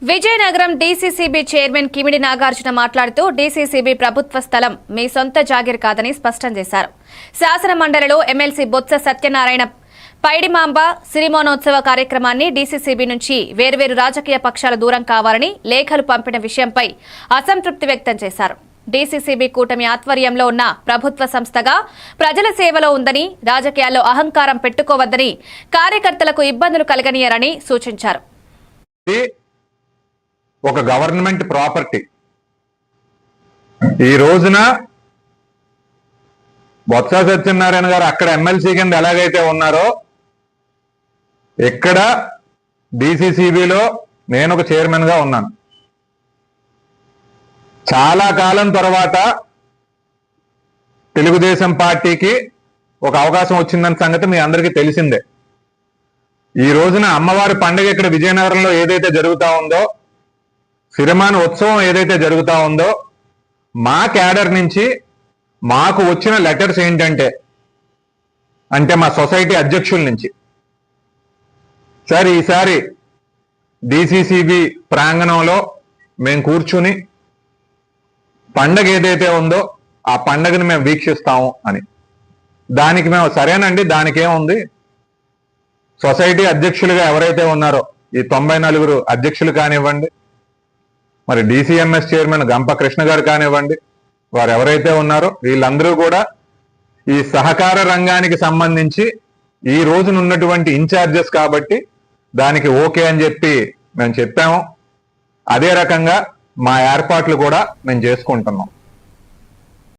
Vizianagaram DCCB chairman Kimidi Nagarjuna మాట్లాడుతూ DCCB ప్రభుత్వ స్థలం మీ సొంత జాగిర్ కాదని స్పష్టం చేశారు. శాసన మండలిలో ఎమ్మెల్సీ బొత్స సత్యనారాయణ పైడిమాంబ సిరిమోనోత్సవ కార్యక్రమాన్ని డీసీసీబీ నుంచి వేర్వేరు రాజకీయ పక్షాలు దూరం కావాలని లేఖలు పంపిన విషయంపై అసంతృప్తి వ్యక్తం చేశారు. డీసీసీబీ కూటమి ఆధ్వర్యంలో ఉన్న ప్రభుత్వ సంస్థగా ప్రజల సేవలో ఉందని, రాజకీయాల్లో అహంకారం పెట్టుకోవద్దని, కార్యకర్తలకు ఇబ్బందులు కలగనీయరని సూచించారు. ఒక గవర్నమెంట్ ప్రాపర్టీ ఈ రోజున బొత్స సత్యనారాయణ గారు అక్కడ ఎమ్మెల్సీ కింద ఎలాగైతే ఉన్నారో ఇక్కడ డీసీసీబీలో నేను ఒక చైర్మన్ గా ఉన్నాను. చాలా కాలం తర్వాత తెలుగుదేశం పార్టీకి ఒక అవకాశం వచ్చిందన్న సంగతి మీ అందరికీ తెలిసిందే. ఈ రోజున అమ్మవారి పండుగ ఇక్కడ విజయనగరంలో ఏదైతే జరుగుతా ఉందో, సిరిమాన్ ఉత్సవం ఏదైతే జరుగుతా ఉందో, మా క్యాడర్ నుంచి మాకు వచ్చిన లెటర్స్ ఏంటంటే మా సొసైటీ అధ్యక్షుల నుంచి, సార్ ఈసారి డీసీసీబీ ప్రాంగణంలో మేము కూర్చుని పండగ ఏదైతే ఉందో ఆ పండగని మేము వీక్షిస్తాము అని. దానికి మేము సరేనండి, దానికేముంది, సొసైటీ అధ్యక్షులుగా ఎవరైతే ఉన్నారో ఈ 94 అధ్యక్షులు కానివ్వండి, మరి డీసీఎంఎస్ చైర్మన్ గంప కృష్ణ గారు కానివ్వండి, వారు ఎవరైతే ఉన్నారో వీళ్ళందరూ కూడా ఈ సహకార రంగానికి సంబంధించి ఈ రోజున ఉన్నటువంటి ఇన్ఛార్జెస్ కాబట్టి దానికి ఓకే అని చెప్పి మేము చెప్పాము. అదే రకంగా మా ఏర్పాట్లు కూడా మేము చేసుకుంటున్నాం.